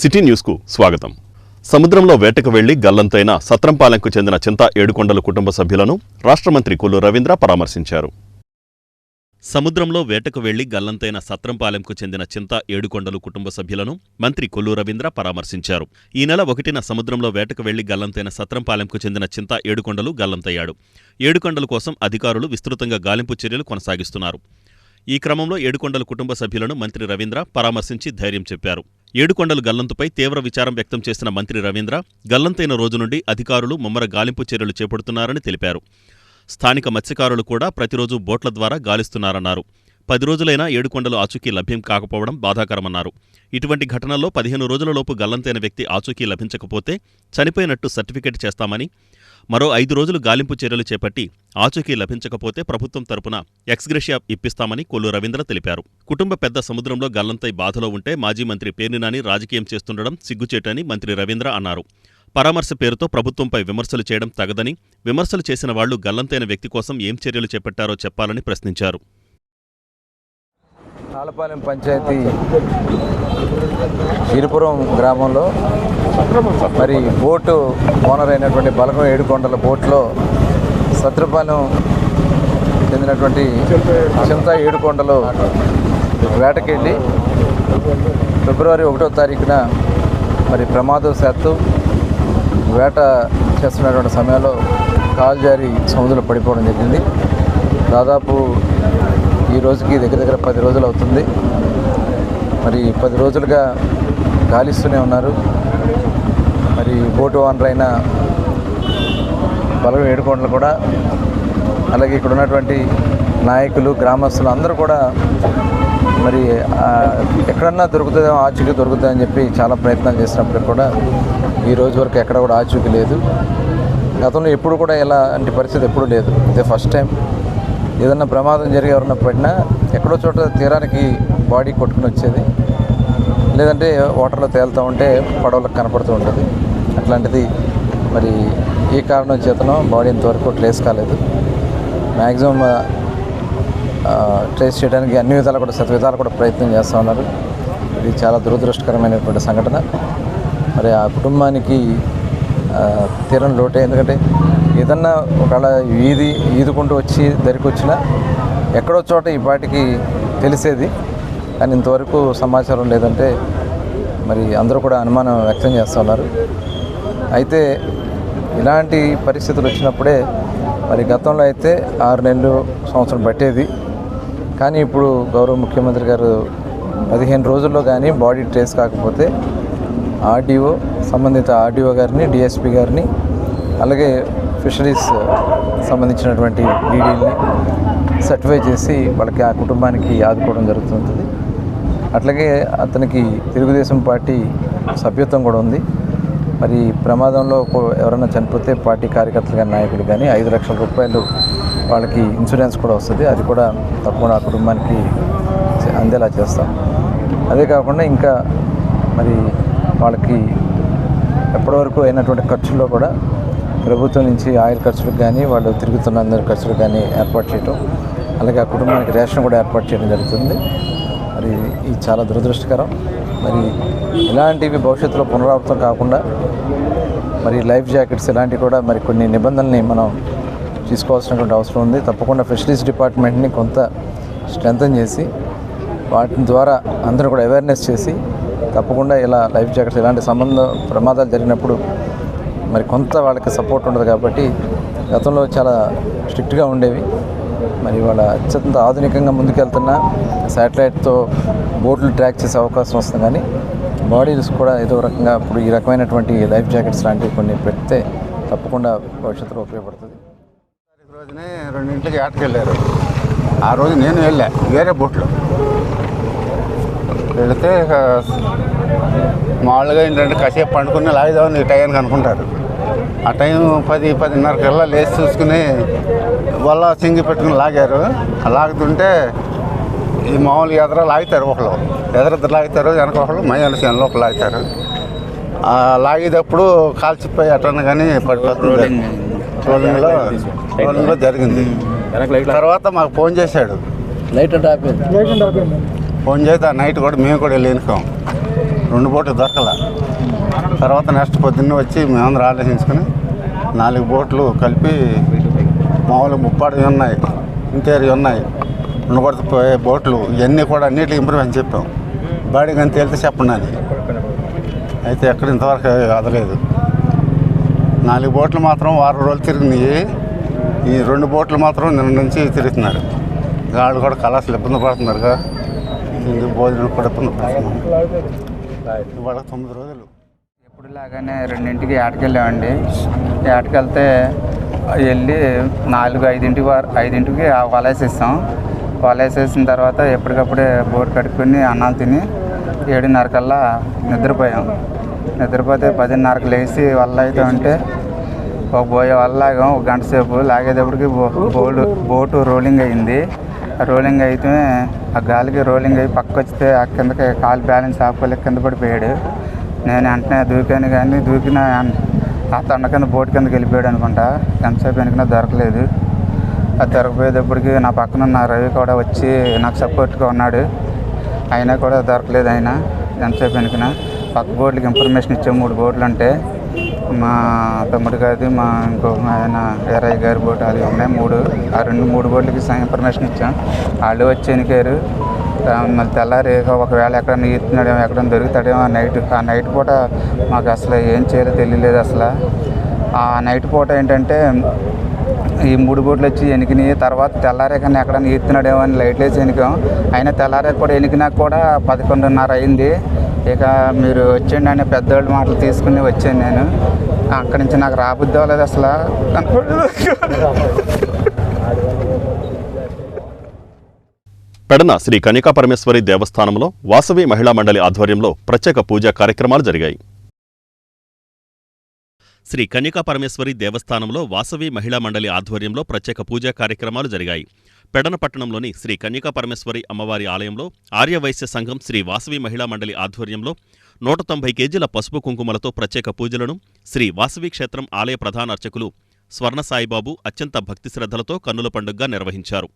City న్యూస్కు స్వాగతం. సముద్రంలో వేటకు వెళ్లి గల్లంతైన సత్రంపాలెంకు చెందిన చింతా ఏడుకొండల కుటుంబ సభ్యులను రాష్ట్ర మంత్రి కొల్లు రవీంద్ర పరామర్శించారు. సముద్రంలో వేటకు వెళ్లి గల్లంతైన సత్రంపాలెంకు చెందిన చింతా ఏడుకొండలు కుటుంబ సభ్యులను మంత్రి కొల్లు రవీంద్ర పరామర్శించారు. ఈ నెల 1న సముద్రంలో వేటకు వెళ్లి గల్లంతైన సత్రంపాలెంకు చెందిన చింతా ఏడుకొండలు గల్లంతయ్యాడు. ఏడుకొండల కోసం అధికారులు విస్తృతంగా గాలింపు చర్యలు కొనసాగిస్తున్నారు. ఈ క్రమంలో ఏడుకొండల కుటుంబ సభ్యులను మంత్రి రవీంద్ర పరామర్శించి ధైర్యం చెప్పారు. ఏడుకొండలు గల్లంతుపై తీవ్ర విచారం వ్యక్తం చేసిన మంత్రి రవీంద్ర గల్లంతైన రోజు నుండి అధికారులు ముమ్మర గాలింపు చర్యలు చేపడుతున్నారని తెలిపారు. స్థానిక మత్స్యకారులు కూడా ప్రతిరోజు బోట్ల ద్వారా గాలిస్తున్నారన్నారు. 10 రోజులైనా ఏడుకొండలు ఆచూకీ లభ్యం కాకపోవడం బాధాకరమన్నారు. ఇటువంటి ఘటనల్లో 15 రోజులలోపు గల్లంతైన వ్యక్తి ఆచూకీ లభించకపోతే చనిపోయినట్టు సర్టిఫికెట్ చేస్తామని, మరో 5 రోజులు గాలింపు చర్యలు చేపట్టి ఆచూకీ లభించకపోతే ప్రభుత్వం తరపున ఎక్స్గ్రేషియా ఇప్పిస్తామని కొల్లు రవీంద్ర తెలిపారు. కుటుంబ పెద్ద సముద్రంలో గల్లంతై బాధలో ఉంటే మాజీ మంత్రి పేర్ని నాని రాజకీయం చేస్తుండడం సిగ్గుచేటని మంత్రి రవీంద్ర అన్నారు. పరామర్శ పేరుతో ప్రభుత్వంపై విమర్శలు చేయడం తగదని, విమర్శలు చేసిన వాళ్లు గల్లంతైన వ్యక్తి కోసం ఏం చర్యలు చేపట్టారో చెప్పాలని ప్రశ్నించారు. తాళపాలెం పంచాయతీ గిరిపురం గ్రామంలో మరి బోటు ఓనర్ అయినటువంటి బలగం ఏడుకొండల బోట్లో సత్రపాలెం చెందినటువంటి చింతా ఏడుకొండలు వేటకెళ్ళి ఫిబ్రవరి 1వ తారీఖున మరి ప్రమాదవశాత్తు వేట చేస్తున్నటువంటి సమయంలో కాలు జారి సముద్రంలో పడిపోవడం జరిగింది. దాదాపు ఈ రోజుకి దగ్గర 10 రోజులు అవుతుంది. మరి 10 రోజులుగా గాలిస్తూనే ఉన్నారు. మరి బోటు ఓనర్ అయిన బలగం ఏడుకొండలు కూడా, అలాగే ఇక్కడ ఉన్నటువంటి నాయకులు, గ్రామస్తులు అందరూ కూడా మరి ఎక్కడన్నా దొరుకుతుందేమో, ఆచూకీ దొరుకుతుందని చెప్పి చాలా ప్రయత్నాలు చేసినప్పటికి కూడా ఈ రోజు వరకు ఎక్కడ కూడా ఆచూకీ లేదు. గతంలో ఎప్పుడు కూడా ఇలాంటి పరిస్థితి ఎప్పుడూ లేదు. ఇదే ఫస్ట్ టైం. ఏదన్నా ప్రమాదం జరిగి ఎవరన్నా పడినా ఎక్కడో చోట తీరానికి బాడీ కొట్టుకుని వచ్చేది, లేదంటే వాటర్లో తేలుతూ ఉంటే పడవలకు కనపడుతూ ఉంటుంది. అట్లాంటిది మరి ఈ కారణం చేతనో బాడీ ఇంతవరకు ట్రేస్ కాలేదు. మ్యాక్సిమం ట్రేస్ చేయడానికి అన్ని విధాలు కూడా శతవిధాలు కూడా ప్రయత్నం చేస్తూ ఉన్నారు. ఇది చాలా దురదృష్టకరమైనటువంటి సంఘటన. మరి ఆ కుటుంబానికి తీరం లోటే. ఎందుకంటే ఏదన్నా ఒకవేళ ఈదుకుంటూ వచ్చి దరికి వచ్చినా ఎక్కడో చోట ఈ పాటికి తెలిసేది, కానీ ఇంతవరకు సమాచారం లేదంటే మరి అందరూ కూడా అనుమానం వ్యక్తం చేస్తున్నారు. అయితే ఇలాంటి పరిస్థితులు వచ్చినప్పుడే మరి గతంలో అయితే 6 నెలలు, సంవత్సరం పట్టేది. కానీ ఇప్పుడు గౌరవ ముఖ్యమంత్రి గారు 15 రోజుల్లో కానీ బాడీ ట్రేస్ కాకపోతే సంబంధిత ఆర్డీఓ గారిని, డిఎస్పీ గారిని, అలాగే ఫిషరీస్ సంబంధించినటువంటి డీడీల్ని సర్టిఫై చేసి వాళ్ళకి, ఆ కుటుంబానికి ఆదుకోవడం జరుగుతుంది. అట్లాగే అతనికి తెలుగుదేశం పార్టీ సభ్యత్వం కూడా ఉంది. మరి ప్రమాదంలో ఎవరైనా చనిపోతే పార్టీ కార్యకర్తలు కానీ, నాయకులు కానీ 5 లక్షల రూపాయలు వాళ్ళకి ఇన్సూరెన్స్ కూడా వస్తుంది. అది కూడా తప్పకుండా ఆ కుటుంబానికి అందేలా చేస్తాం. అదే కాకుండా ఇంకా మరి వాళ్ళకి ఎప్పటివరకు అయినటువంటి ఖర్చుల్లో కూడా ప్రభుత్వం నుంచి ఆయిల్ ఖర్చులకు కానీ, వాళ్ళు తిరుగుతున్న అందరి ఖర్చులకు కానీ ఏర్పాటు చేయటం, అలాగే ఆ కుటుంబానికి రేషన్ కూడా ఏర్పాటు చేయడం జరుగుతుంది. మరి ఇది చాలా దురదృష్టకరం. మరి ఇలాంటివి భవిష్యత్తులో పునరావృతం కాకుండా మరి లైఫ్ జాకెట్స్ ఇలాంటివి కూడా మరి కొన్ని నిబంధనల్ని మనం తీసుకోవాల్సినటువంటి అవసరం ఉంది. తప్పకుండా ఫిషరీస్ డిపార్ట్మెంట్ని కొంత స్ట్రెంథన్ చేసి వాటి ద్వారా అందరూ కూడా అవేర్నెస్ చేసి తప్పకుండా ఇలా లైఫ్ జాకెట్స్ ఇలాంటి ప్రమాదాలు జరిగినప్పుడు మరి కొంత వాళ్ళకి సపోర్ట్ ఉండదు. కాబట్టి గతంలో చాలా స్ట్రిక్ట్గా ఉండేవి. మరి వాళ్ళ అత్యంత ఆధునికంగా ముందుకెళ్తున్న శాటిలైట్తో బోట్లు ట్రాక్ చేసే అవకాశం వస్తుంది. కానీ బాడీస్ కూడా ఏదో రకంగా ఇప్పుడు ఈ రకమైనటువంటి లైఫ్ జాకెట్స్ లాంటివి కొన్ని పెడితే తప్పకుండా భవిష్యత్తులో ఉపయోగపడుతుంది. రోజునే 2 ఆటకి వెళ్ళారు. ఆ రోజు నేను వెళ్ళా వేరే బోట్లో వెళితే మామూలుగా ఏంటంటే కాసేపు పండుకుని లాగుదామని టైంకి అనుకుంటారు. ఆ టైం 10-10:30 లేచి చూసుకుని వల్ల సింగి పెట్టుకుని లాగారు. లాగుతుంటే ఈ మామూలు ఎదర లాగుతారు, ఒకళ్ళు ఎదరిద్దరు లాగుతారు, వెనక ఒకళ్ళు మధ్యాహ్నం సేనలో ఒకళ్ళు లాగుతారు. లాగేటప్పుడు కాల్చిపోయి అట్లా కానీ పడిపోతుంది. ట్రోలింగ్లో జరిగింది. తర్వాత మాకు ఫోన్ చేశాడు, ఫోన్ చేస్తే ఆ నైట్ కూడా మేము కూడా వెళ్ళి వెనుకాం. 2 బోట్లు దొరకల. తర్వాత నెక్స్ట్ పొద్దున్నే వచ్చి మేమందరం ఆలోచించుకొని 4 బోట్లు కలిపి మామూలు ముప్పాడు ఉన్నాయి, ఇంకేరి ఉన్నాయి, ఉండబడిపోయే బోట్లు ఇవన్నీ కూడా అన్నిటికి ఇంప్రూవ్మెంట్ చెప్పాం. బాడీ కానీ తేలితే చెప్పండి అని. అయితే ఎక్కడ ఇంతవరకు అదలేదు. 4 బోట్లు మాత్రం వారం రోజులు తిరిగినాయి. ఈ 2 బోట్లు మాత్రం నిన్న నుంచి తిరుగుతున్నారు. వాళ్ళు కూడా కళాశాలు ఇబ్బంది పడుతున్నారుగా, భోజనం కూడా ఇబ్బంది పడుతున్నారు. ఇవాళ 9 రోజులు. ఎప్పుడులాగానే 2ంటికి ఏటకెళ్ళామండి. ఏటకెళ్తే వెళ్ళి 5ంటికి వలేసేసాం. వలేసేసిన తర్వాత ఎప్పటికప్పుడే బోట్ కట్టుకుని అన్నాలు తిని 7:30 కల్లా నిద్రపోయాం. నిద్రపోతే 10:30కి లేచి వల్ల అయితే ఉంటే ఒక పోయే వల్ల లాగాం. 1 గంట సేపు లాగేటప్పటికి బోటు రోలింగ్ అయింది. రోలింగ్ అయితే ఆ గాలికి రోలింగ్ అయ్యి పక్క వచ్చితే ఆ కిందకి కాలు బ్యాలెన్స్ ఆపుకోలేక కింద పడిపోయాడు. నేను వెంటనే దూకాను, కానీ దూకిన ఆ తొండ కింద బోటు కిందకి వెళ్ళిపోయాడు అనుకుంటా. ఎంతసేపు వెనుకనే దొరకలేదు. అది దొరకపోయేటప్పటికి నా పక్కన ఉన్న రవి కూడా వచ్చి నాకు సపోర్ట్గా ఉన్నాడు. అయినా కూడా దొరకలేదు. ఆయన ఎంతసేపు వెనుకన పక్క బోట్లకి ఇన్ఫర్మేషన్ ఇచ్చాం. 3 బోట్లు అంటే మా తమ్ముడు గారి, మా ఇంకొక ఆయన ఎర్రయ్య గారి బోటు అవి ఉన్నాయి 3. ఆ 3 బోట్లకి ఇన్ఫర్మేషన్ ఇచ్చాం. వాళ్ళు వచ్చి ఎనికారు. మళ్ళీ తెల్లారి ఒకవేళ ఎక్కడన్నా ఈతున్నాడేమో, ఎక్కడన్నా దొరుకుతాడేమో. ఆ నైట్ పూట మాకు అసలు ఏం చేయాలో తెలియలేదు. అసలు ఆ నైట్ పూట ఏంటంటే ఈ 3 బోట్లు వచ్చి ఎనికినాయి. తర్వాత తెల్లారే కానీ ఎక్కడన్నా ఈతున్నాడేమో అని లైట్లు వేసి ఎనికాం. అయినా తెల్లారే కూడా ఎనికినాక కూడా 11:30 అయింది. ఇక మీరు వచ్చేయండి అనే పెద్దవాళ్ళ మాటలు తీసుకుని వచ్చాను నేను. అక్కడి నుంచి నాకు రాబుద్ది అవ్వలేదు అసలు. పెడన శ్రీ కన్యకాపరమేశ్వరి దేవస్థానంలో వాసవి మహిళా మండలి ఆధ్వర్యంలో ప్రత్యేక పూజా కార్యక్రమాలు జరిగాయి. శ్రీ కన్యకాపరమేశ్వరి దేవస్థానంలో వాసవి మహిళా మండలి ఆధ్వర్యంలో ప్రత్యేక పూజా కార్యక్రమాలు జరిగాయి. పెడన పట్టణంలోని శ్రీ కన్యకాపరమేశ్వరి అమ్మవారి ఆలయంలో ఆర్యవైశ్య సంఘం శ్రీ వాసవి మహిళా మండలి ఆధ్వర్యంలో 190 కేజీల పసుపు కుంకుమలతో ప్రత్యేక పూజలను శ్రీ వాసవి క్షేత్రం ఆలయ ప్రధాన అర్చకులు స్వర్ణ సాయిబాబు అత్యంత భక్తి శ్రద్ధలతో కన్నుల పండుగగా నిర్వహించారు.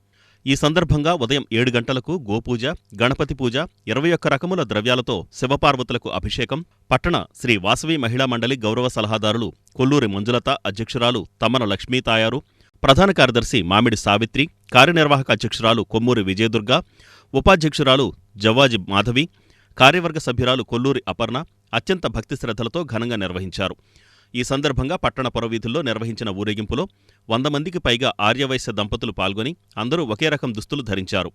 ఈ సందర్భంగా ఉదయం 7 గంటలకు గోపూజ, గణపతి పూజ, 21 రకముల ద్రవ్యాలతో శివపార్వతులకు అభిషేకం, పట్టణ శ్రీ వాసవి మహిళా మండలి గౌరవ సలహాదారులు కొల్లూరి మంజులత అధ్యక్షురాలు తమ్మన లక్ష్మీ తాయారు, ప్రధాన కార్యదర్శి మామిడి సావిత్రి, కార్యనిర్వాహక అధ్యక్షురాలు కొమ్మూరి విజయదుర్గ, ఉపాధ్యక్షురాలు జవ్వాజి మాధవి, కార్యవర్గ సభ్యురాలు కొల్లూరి అపర్ణ అత్యంత భక్తి శ్రద్ధలతో ఘనంగా నిర్వహించారు. ఈ సందర్భంగా పట్టణ పురవీధుల్లో నిర్వహించిన ఊరేగింపులో 100 మందికి పైగా ఆర్యవైశ్య దంపతులు పాల్గొని అందరూ ఒకే రకం దుస్తులు ధరించారు.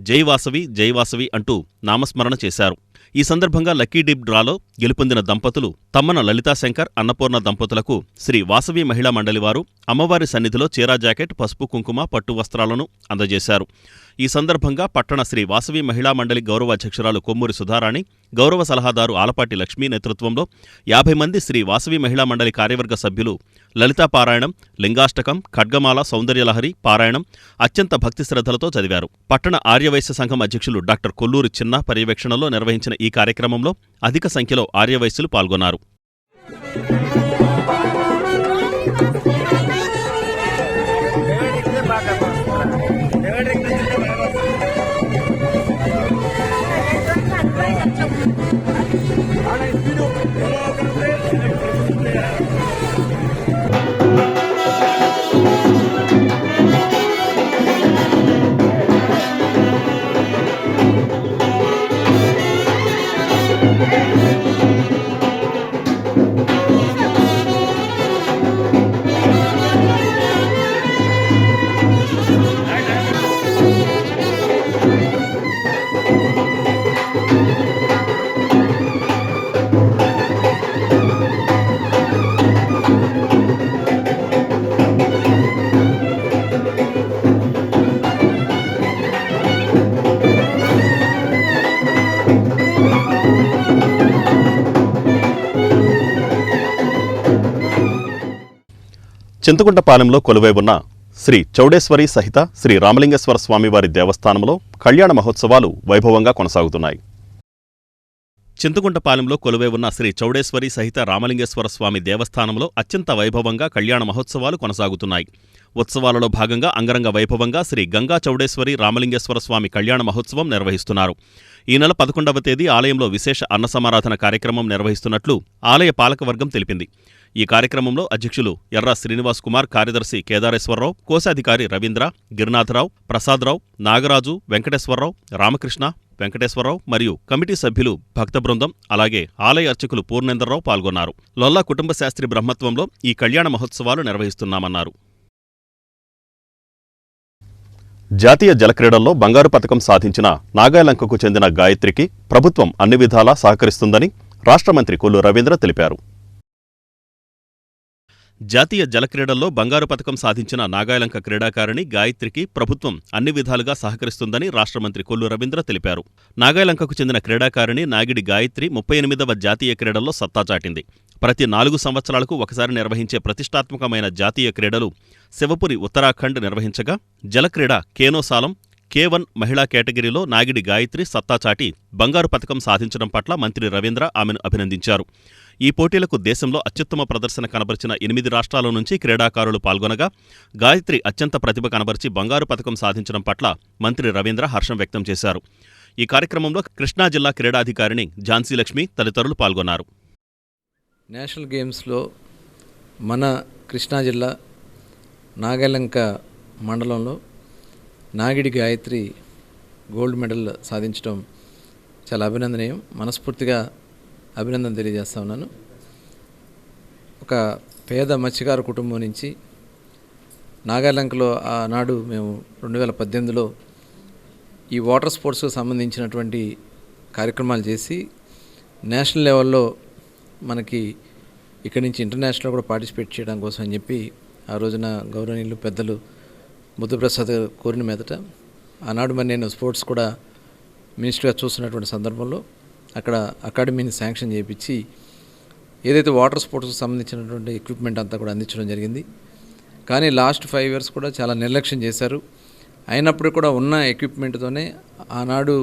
జై వాసవి జై వాసవి అంటూ నామస్మరణ చేశారు. ఈ సందర్భంగా లక్కీ డీప్ డ్రాలో గెలుపొందిన దంపతులు తమ్మన లలితాశంకర్, అన్నపూర్ణ దంపతులకు శ్రీ వాసవి మహిళా మండలి వారు అమ్మవారి సన్నిధిలో చీరా జాకెట్, పసుపు కుంకుమ, పట్టు వస్త్రాలను అందజేశారు. ఈ సందర్భంగా పట్టణ శ్రీ వాసవి మహిళా మండలి గౌరవ అధ్యక్షురాలు కొమ్మూరి సుధారాణి, గౌరవ సలహాదారు ఆలపాటి లక్ష్మీ నేతృత్వంలో 50 మంది శ్రీ వాసవి మహిళా మండలి కార్యవర్గ సభ్యులు లలితా పారాయణం, లింగాష్టకం, ఖడ్గమాల, సౌందర్యలహరి పారాయణం అత్యంత భక్తి శ్రద్ధలతో చదివారు. పట్టణ ఆర్యవైశ్య సంఘం అధ్యక్షులు డాక్టర్ కొల్లూరి చిన్న పర్యవేక్షణలో నిర్వహించిన ఈ కార్యక్రమంలో అధిక సంఖ్యలో ఆర్యవైశ్యులు పాల్గొన్నారు. చింతకుంటపాలెంలో కొలువై ఉన్న శ్రీ చౌడేశ్వరి సహిత శ్రీ రామలింగేశ్వర స్వామివారి దేవస్థానంలో కళ్యాణ మహోత్సవాలు వైభవంగా కొనసాగుతున్నాయి. చింతకుంటపాలెంలో కొలువై ఉన్న శ్రీ చౌడేశ్వరి సహిత రామలింగేశ్వర స్వామి దేవస్థానంలో అత్యంత వైభవంగా కళ్యాణ మహోత్సవాలు కొనసాగుతున్నాయి. ఉత్సవాలలో భాగంగా అంగరంగ వైభవంగా శ్రీ గంగా చౌడేశ్వరి రామలింగేశ్వర స్వామి కళ్యాణ మహోత్సవం నిర్వహిస్తున్నారు. ఈ నెల 11వ తేదీ ఆలయంలో విశేష అన్నసమారాధన కార్యక్రమం నిర్వహిస్తున్నట్లు ఆలయ పాలకవర్గం తెలిపింది. ఈ కార్యక్రమంలో అధ్యక్షులు ఎర్రా శ్రీనివాస్ కుమార్, కార్యదర్శి కేదారేశ్వరరావు, కోశాధికారి రవీంద్ర, గిరినాథరావు, ప్రసాదరావు, నాగరాజు, వెంకటేశ్వరరావు, రామకృష్ణ, వెంకటేశ్వరరావు మరియు కమిటీ సభ్యులు, భక్త బృందం, అలాగే ఆలయ అర్చకులు పూర్ణేంద్రరావు పాల్గొన్నారు. లొల్లా కుటుంబ శాస్త్రి బ్రహ్మత్వంలో ఈ కళ్యాణ మహోత్సవాలు నిర్వహిస్తున్నామన్నారు. జాతీయ జలక్రీడల్లో బంగారు పతకం సాధించిన నాగాలంకకు చెందిన గాయత్రికి ప్రభుత్వం అన్ని విధాలా సహకరిస్తుందని రాష్ట్ర మంత్రి కొల్లు రవీంద్ర తెలిపారు. జాతీయ జలక్రీడల్లో బంగారు పతకం సాధించిన నాగాలంక క్రీడాకారిణి గాయత్రికి ప్రభుత్వం అన్ని విధాలుగా సహకరిస్తుందని రాష్ట్ర మంత్రి కొల్లు రవీంద్ర తెలిపారు. నాగాలంకకు చెందిన క్రీడాకారిణి నాగిడి గాయత్రి 38వ జాతీయ క్రీడల్లో సత్తా చాటింది. ప్రతి 4 సంవత్సరాలకు ఒకసారి నిర్వహించే ప్రతిష్టాత్మకమైన జాతీయ క్రీడలు శివపురి ఉత్తరాఖండ్ నిర్వహించగా, జలక్రీడ కేనోసాలం K1 మహిళా కేటగిరీలో నాగిడి గాయత్రి సత్తా చాటి బంగారు పతకం సాధించడం పట్ల మంత్రి రవీంద్ర ఆమెను అభినందించారు. ఈ పోటీలకు దేశంలో అత్యుత్తమ ప్రదర్శన కనబరిచిన 8 రాష్ట్రాల నుంచి క్రీడాకారులు పాల్గొనగా, గాయత్రి అత్యంత ప్రతిభ కనబరిచి బంగారు పతకం సాధించడం పట్ల మంత్రి రవీంద్ర హర్షం వ్యక్తం చేశారు. ఈ కార్యక్రమంలో కృష్ణా జిల్లా క్రీడాధికారిణి ఝాన్సీ లక్ష్మి తదితరులు పాల్గొన్నారు. నేషనల్ గేమ్స్లో మన కృష్ణా జిల్లా నాగాలంక మండలంలో నాగిడి గాయత్రి గోల్డ్ మెడల్ సాధించడం చాలా అభినందనీయం. మనస్ఫూర్తిగా అభినందన తెలియజేస్తా ఉన్నాను. ఒక పేద మత్స్యకార కుటుంబం నుంచి నాగాలంకలో ఆనాడు మేము 2018లో ఈ వాటర్ స్పోర్ట్స్కు సంబంధించినటువంటి కార్యక్రమాలు చేసి నేషనల్ లెవెల్లో మనకి ఇక్కడి నుంచి ఇంటర్నేషనల్ కూడా పార్టిసిపేట్ చేయడం కోసం అని చెప్పి ఆ రోజున గౌరవనీయులు పెద్దలు బుద్ధప్రసాద్ కోరిన మీదట ఆనాడు మరి నేను స్పోర్ట్స్ కూడా మినిస్టర్గా చూస్తున్నటువంటి సందర్భంలో అక్కడ అకాడమీని శాంక్షన్ చేయించి ఏదైతే వాటర్ స్పోర్ట్స్కి సంబంధించినటువంటి ఎక్విప్మెంట్ అంతా కూడా అందించడం జరిగింది. కానీ లాస్ట్ 5 years కూడా చాలా నిర్లక్ష్యం చేశారు. అయినప్పుడు కూడా ఉన్న ఎక్విప్మెంట్తోనే ఆనాడు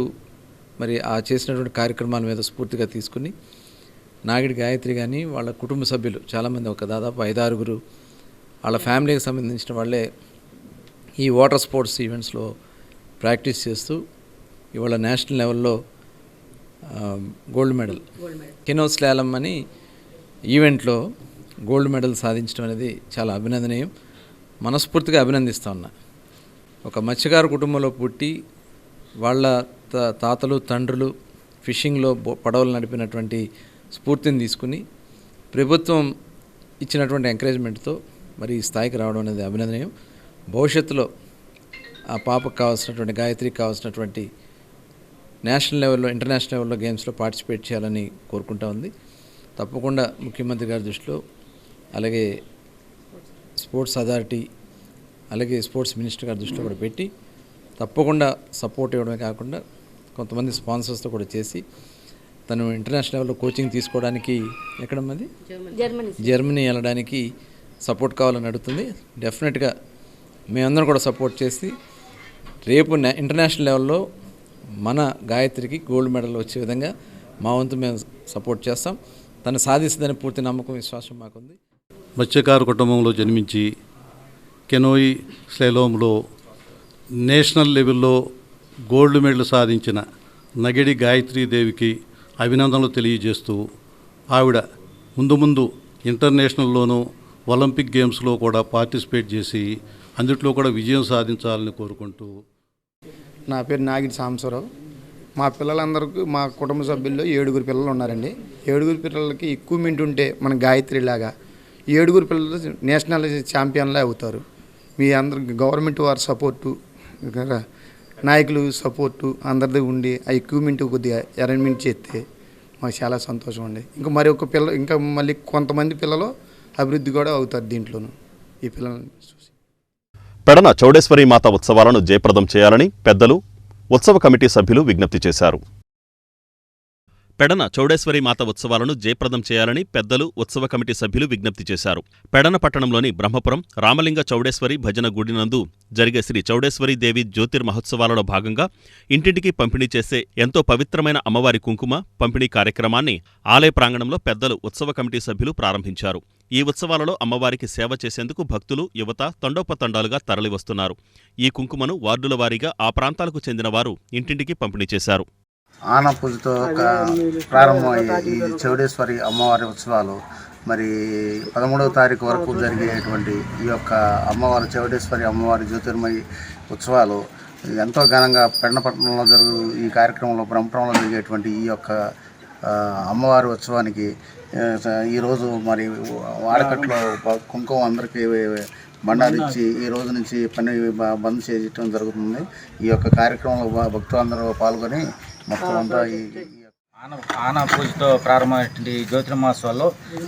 మరి ఆ చేసినటువంటి కార్యక్రమాల మీద స్ఫూర్తిగా తీసుకుని నాగిడి గాయత్రి కానీ వాళ్ళ కుటుంబ సభ్యులు చాలామంది, ఒక దాదాపు 5-6 వాళ్ళ ఫ్యామిలీకి సంబంధించిన వాళ్ళే ఈ వాటర్ స్పోర్ట్స్ ఈవెంట్స్లో ప్రాక్టీస్ చేస్తూ ఇవాళ నేషనల్ లెవెల్లో గోల్డ్ మెడల్ కెనోస్లాలం అని ఈవెంట్లో గోల్డ్ మెడల్ సాధించడం అనేది చాలా అభినందనీయం. మనస్ఫూర్తిగా అభినందిస్తూ ఉన్నా. ఒక మత్స్యకార కుటుంబంలో పుట్టి వాళ్ళ తాతలు తండ్రులు ఫిషింగ్లో పడవలు నడిపినటువంటి స్ఫూర్తిని తీసుకుని ప్రభుత్వం ఇచ్చినటువంటి ఎంకరేజ్మెంట్తో మరి ఈ స్థాయికి రావడం అనేది అభినందనీయం. భవిష్యత్తులో ఆ పాపకు కావాల్సినటువంటి గాయత్రికి కావాల్సినటువంటి నేషనల్ లెవెల్లో ఇంటర్నేషనల్ లెవెల్లో గేమ్స్లో పార్టిసిపేట్ చేయాలని కోరుకుంటా ఉంది. తప్పకుండా ముఖ్యమంత్రి గారి దృష్టిలో, అలాగే స్పోర్ట్స్ అథారిటీ, అలాగే స్పోర్ట్స్ మినిస్టర్ గారి దృష్టిలో కూడా పెట్టి తప్పకుండా సపోర్ట్ ఇవ్వడమే కాకుండా కొంతమంది స్పాన్సర్స్తో కూడా చేసి తను ఇంటర్నేషనల్ లెవెల్లో కోచింగ్ తీసుకోవడానికి ఎక్కడమ్మది జర్మనీ వెళ్ళడానికి సపోర్ట్ కావాలని అడుగుతుంది. డెఫినెట్గా మేమందరం కూడా సపోర్ట్ చేసి రేపు ఇంటర్నేషనల్ లెవెల్లో మన గాయత్రికి గోల్డ్ మెడల్ వచ్చే విధంగా మా వంతు మేము సపోర్ట్ చేస్తాం. తను సాధిస్తుందని పూర్తి నమ్మకం, విశ్వాసం మాకుంది. మత్స్యకార కుటుంబంలో జన్మించి కెనోయి స్లెలోమ్లో నేషనల్ లెవెల్లో గోల్డ్ మెడల్ సాధించిన నగిడి గాయత్రీదేవికి అభినందనలు తెలియజేస్తూ, ఆవిడ ముందు ఇంటర్నేషనల్లోనూ ఒలింపిక్ గేమ్స్లో కూడా పార్టిసిపేట్ చేసి అందుట్లో కూడా విజయం సాధించాలని కోరుకుంటూ. నా పేరు నాగిడి సాంబశివరావు. మా పిల్లలందరికీ, మా కుటుంబ సభ్యుల్లో 7 పిల్లలు ఉన్నారండి. 7 పిల్లలకి ఎక్విప్మెంట్ ఉంటే మన గాయత్రిలాగా 7 పిల్లలు నేషనల్ ఛాంపియన్లే అవుతారు. మీ అందరికి గవర్నమెంట్ వారి సపోర్టు, నాయకులు సపోర్టు అందరిది ఉండి ఆ ఎక్విప్మెంట్ కొద్దిగా అరేంజ్మెంట్ చేస్తే మాకు చాలా సంతోషం అండి. ఇంకా మరి ఒక పిల్ల, ఇంకా మళ్ళీ కొంతమంది పిల్లలు అభివృద్ధి కూడా అవుతారు దీంట్లోనూ ఈ పిల్లల్ని చూసి. పెడన చౌడేశ్వరి మాత ఉత్సవాలను జయప్రదం చేయాలని పెద్దలు, ఉత్సవ కమిటీ సభ్యులు విజ్ఞప్తి చేశారు. పెడన చౌడేశ్వరి మాత ఉత్సవాలను జయప్రదం చేయాలని పెద్దలు, ఉత్సవ కమిటీ సభ్యులు విజ్ఞప్తి చేశారు. పెడన పట్టణంలోని బ్రహ్మపురం రామలింగ చౌడేశ్వరి భజన గుడినందు జరిగే శ్రీ చౌడేశ్వరీదేవి జ్యోతిర్మహోత్సవాలలో భాగంగా ఇంటింటికి పంపిణీ చేసే ఎంతో పవిత్రమైన అమ్మవారి కుంకుమ పంపిణీ కార్యక్రమాన్ని ఆలయ ప్రాంగణంలో పెద్దలు, ఉత్సవ కమిటీ సభ్యులు ప్రారంభించారు. ఈ ఉత్సవాలలో అమ్మవారికి సేవ చేసేందుకు భక్తులు, యువత తండోపతండాలుగా తరలివస్తున్నారు. ఈ కుంకుమను వార్డుల వారీగా ఆ ప్రాంతాలకు చెందిన వారు ఇంటింటికి పంపిణీ చేశారు. ఆన పూజతో ప్రారంభమయ్యే ఈ చౌడేశ్వరి అమ్మవారి ఉత్సవాలు మరి 13వ తారీఖు వరకు జరిగేటువంటి ఈ యొక్క అమ్మవారి చౌడేశ్వరి అమ్మవారి జ్యోతిర్మయి ఉత్సవాలు ఎంతో ఘనంగా పెండపట్నంలో ఈ కార్యక్రమంలో బ్రహ్మపురంలో జరిగేటువంటి ఈ యొక్క అమ్మవారి ఉత్సవానికి ఈరోజు మరి వాడకట్లో కుంకుమ అందరికీ బండారిచ్చి ఈ రోజు నుంచి పని బంద్ చేయడం జరుగుతుంది. ఈ యొక్క కార్యక్రమంలో భక్తులందరూ పాల్గొని మొత్తం అంతా ఆనా పూజతో ప్రారంభమైనటువంటి జ్యోతిర్మహోత్సవాల్లో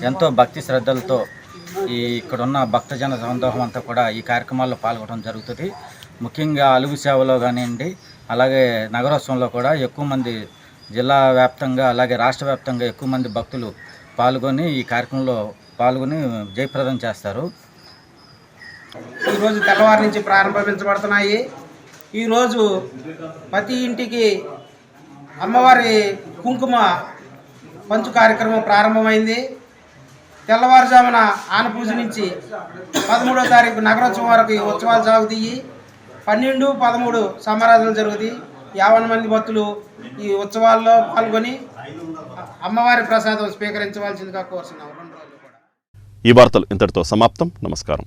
ఎంతో భక్తి శ్రద్ధలతో ఇక్కడున్న భక్తజన సందోహం అంతా కూడా ఈ కార్యక్రమాల్లో పాల్గొనడం జరుగుతుంది. ముఖ్యంగా అలుగు సేవలో కానివ్వండి, అలాగే నగరోత్సవంలో కూడా ఎక్కువ మంది జిల్లా వ్యాప్తంగా అలాగే రాష్ట్ర వ్యాప్తంగా ఎక్కువ మంది భక్తులు పాల్గొని ఈ కార్యక్రమంలో పాల్గొని జయప్రదం చేస్తారు. ఈరోజు తెల్లవారి నుంచి ప్రారంభించబడుతున్నాయి. ఈరోజు ప్రతి ఇంటికి అమ్మవారి కుంకుమ పంచు కార్యక్రమం ప్రారంభమైంది. తెల్లవారుజామున ఆనపూజ నుంచి 13వ తారీఖు నగరోత్సవం వరకు ఈ ఉత్సవాలు సాగుతాయి. 12, 13 సమారాధనలు జరుగుతాయి. 50 మంది భక్తులు ఈ ఉత్సవాల్లో పాల్గొని అమ్మవారి ప్రసాదం స్వీకరించవలసిందిగా కోరుతున్నాం. ఈ వార్తలు ఇంతటితో సమాప్తం. నమస్కారం.